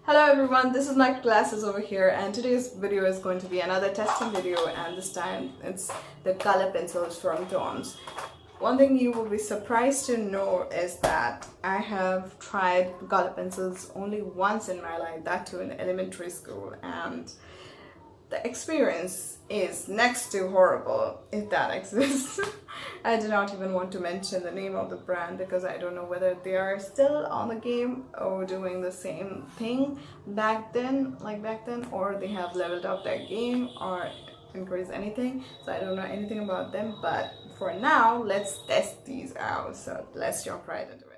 Hello everyone, this is my glasses over here, and today's video is going to be another testing video, and this time it's the color pencils from DOMS. One thing you will be surprised to know is that I have tried color pencils only once in my life, that too in elementary school, and the experience is next to horrible, if that exists. I do not even want to mention the name of the brand because I don't know whether they are still on the game or doing the same thing back then, or they have leveled up their game or increased anything. So I don't know anything about them, but for now, let's test these out. So let's jump right into it.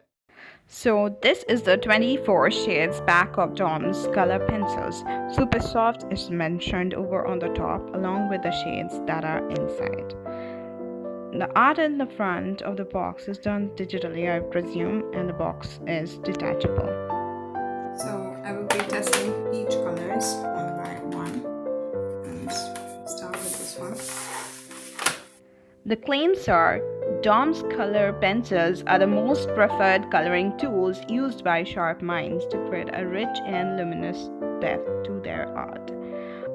So this is the 24 shades pack of DOMS color pencils. Super soft is mentioned over on the top along with the shades that are inside. The art in the front of the box is done digitally, I presume, and the box is detachable. So I will be testing each colors one by one, and start with this one. The claims are DOMS color pencils are the most preferred coloring tools used by sharp minds to create a rich and luminous depth to their art.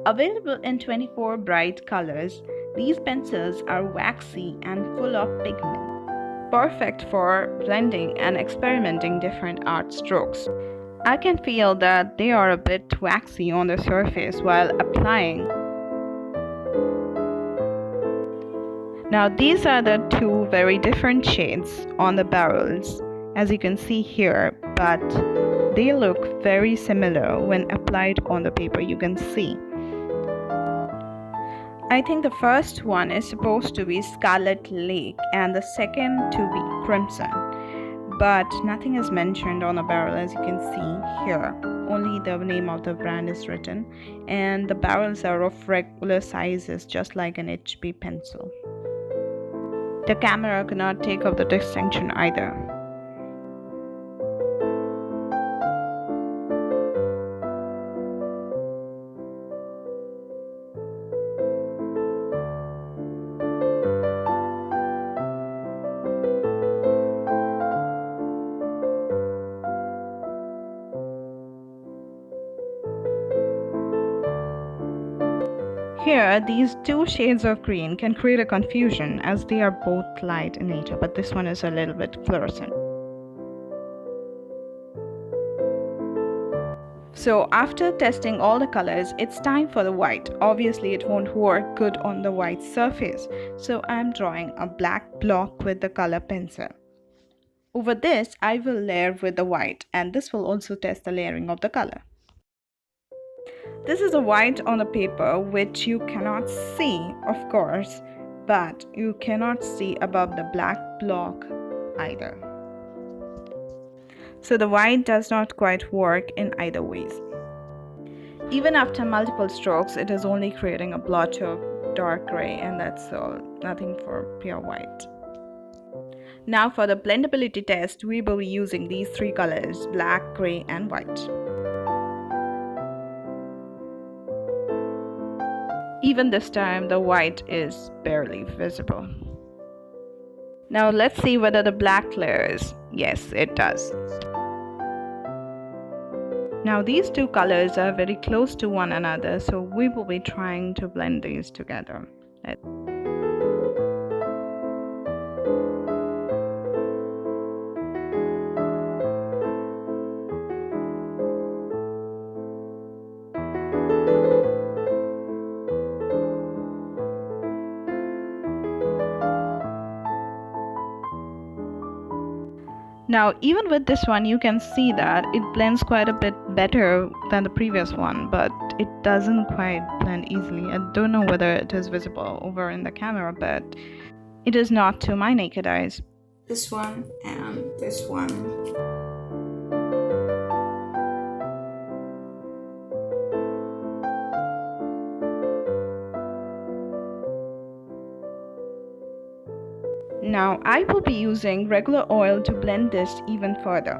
Available in 24 bright colors, these pencils are waxy and full of pigment, perfect for blending and experimenting different art strokes. I can feel that they are a bit waxy on the surface while applying. Now these are the two very different shades on the barrels, as you can see here, but they look very similar when applied on the paper. You can see. I think the first one is supposed to be Scarlet Lake and the second to be Crimson, but nothing is mentioned on the barrel, as you can see here. Only the name of the brand is written, and the barrels are of regular sizes, just like an HB pencil. The camera cannot take up the distinction either. Here, these two shades of green can create a confusion as they are both light in nature, but this one is a little bit fluorescent. So after testing all the colors, it's time for the white. Obviously, it won't work good on the white surface, so I'm drawing a black block with the color pencil. Over this, I will layer with the white, and this will also test the layering of the color. This is a white on the paper which you cannot see, of course, but you cannot see above the black block either. So the white does not quite work in either ways. Even after multiple strokes, it is only creating a blotch of dark gray, and that's all, nothing for pure white. Now for the blendability test, we will be using these three colors, black, gray and white. Even this time, the white is barely visible. Now let's see whether the black layers. Yes, it does. Now these two colors are very close to one another, so we will be trying to blend these together. Now even with this one, you can see that it blends quite a bit better than the previous one, but it doesn't quite blend easily. I don't know whether it is visible over in the camera, but it is not to my naked eyes. This one and this one. Now I will be using regular oil to blend this even further.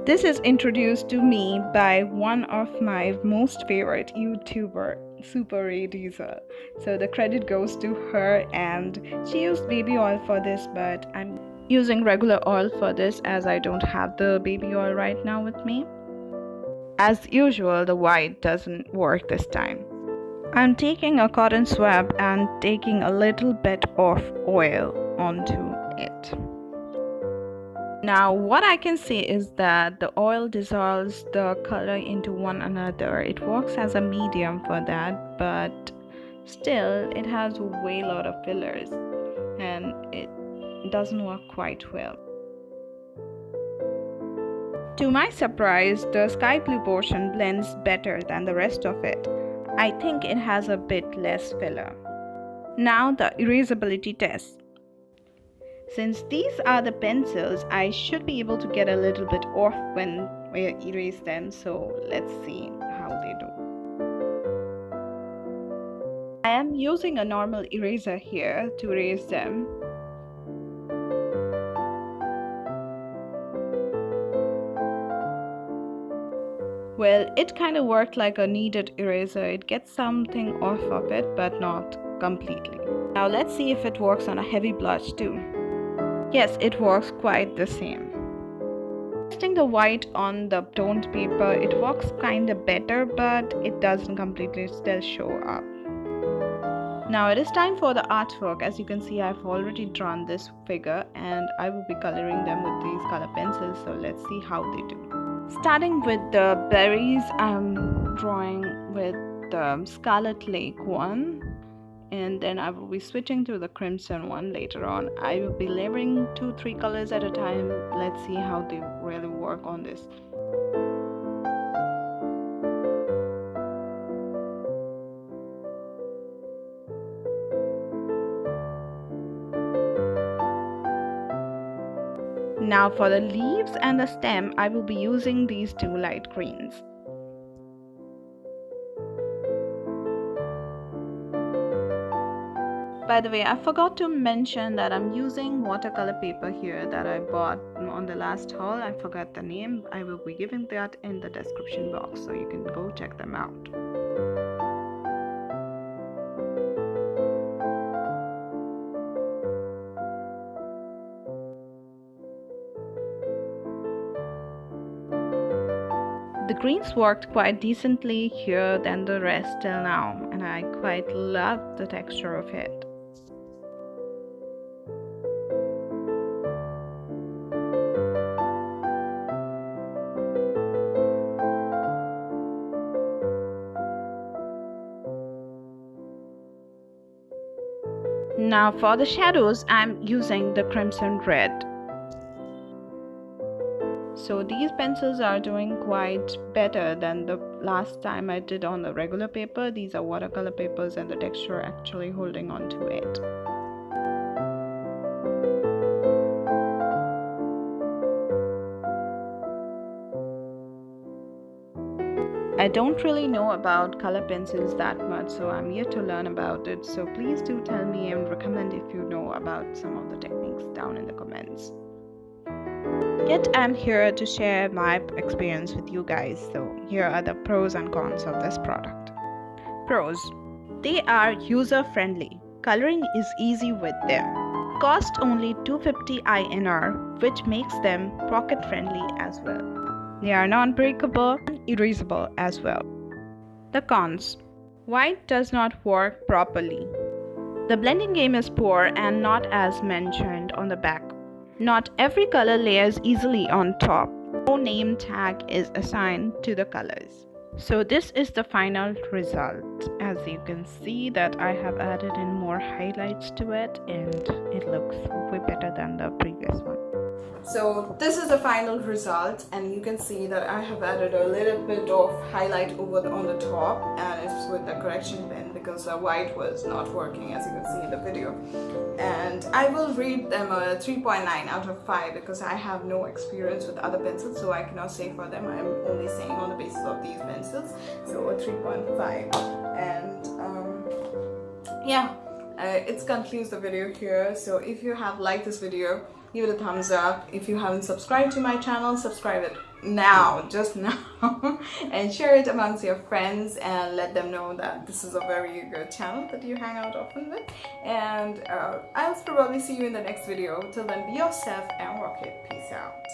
This is introduced to me by one of my most favorite YouTuber, Super Ray Diesel. So the credit goes to her, and she used baby oil for this, but I'm using regular oil for this as I don't have the baby oil right now with me. As usual, the white doesn't work this time. I'm taking a cotton swab and taking a little bit of oil onto it. Now what I can see is that the oil dissolves the color into one another. It works as a medium for that, but still it has a way lot of fillers and it doesn't work quite well. To my surprise, the sky blue portion blends better than the rest of it. I think it has a bit less filler. Now the erasability test. Since these are the pencils, I should be able to get a little bit off when we erase them, so let's see how they do. I am using a normal eraser here to erase them. Well, it kind of worked like a kneaded eraser. It gets something off of it, but not completely. Now let's see if it works on a heavy blush too. Yes, it works quite the same. Testing the white on the toned paper, it works kind of better, but it doesn't completely still show up. Now it is time for the artwork. As you can see, I've already drawn this figure and I will be coloring them with these color pencils, so let's see how they do. Starting with the berries, I'm drawing with the Scarlet Lake one, and then I will be switching to the crimson one later on. I will be layering 2-3 colors at a time. Let's see how they really work on this. Now for the leaves and the stem, I will be using these two light greens. By the way, I forgot to mention that I'm using watercolor paper here that I bought on the last haul. I forgot the name. I will be giving that in the description box, so you can go check them out. The greens worked quite decently here than the rest till now, and I quite love the texture of it. Now for the shadows, I'm using the crimson red. So these pencils are doing quite better than the last time I did on the regular paper. These are watercolor papers and the texture actually holding on to it. I don't really know about color pencils that much, so I'm here to learn about it. So please do tell me and recommend if you know about some of the techniques down in the comments. Yet I'm here to share my experience with you guys, so here are the pros and cons of this product. Pros: they are user friendly. Coloring is easy with them. Cost only 250 INR, which makes them pocket friendly as well. They are non-breakable and erasable as well. The cons: white does not work properly. The blending game is poor and not as mentioned on the back. Not every color layers easily on top. No name tag is assigned to the colors. So this is the final result. As you can see that I have added in more highlights to it and it looks way better than the previous one. So this is the final result, and you can see that I have added a little bit of highlight on the top, and it's with the correction pen because the white was not working, as you can see in the video. And I will rate them a 3.9 out of 5 because I have no experience with other pencils, so I cannot say for them. I'm only saying on the basis of these pencils, so a 3.5. And yeah, it concludes the video here. So if you have liked this video, give it a thumbs up. If you haven't subscribed to my channel, subscribe it now, just now, and share it amongst your friends and let them know that this is a very good channel that you hang out often with. And I'll probably see you in the next video. Till then, be yourself and rock it. Peace out.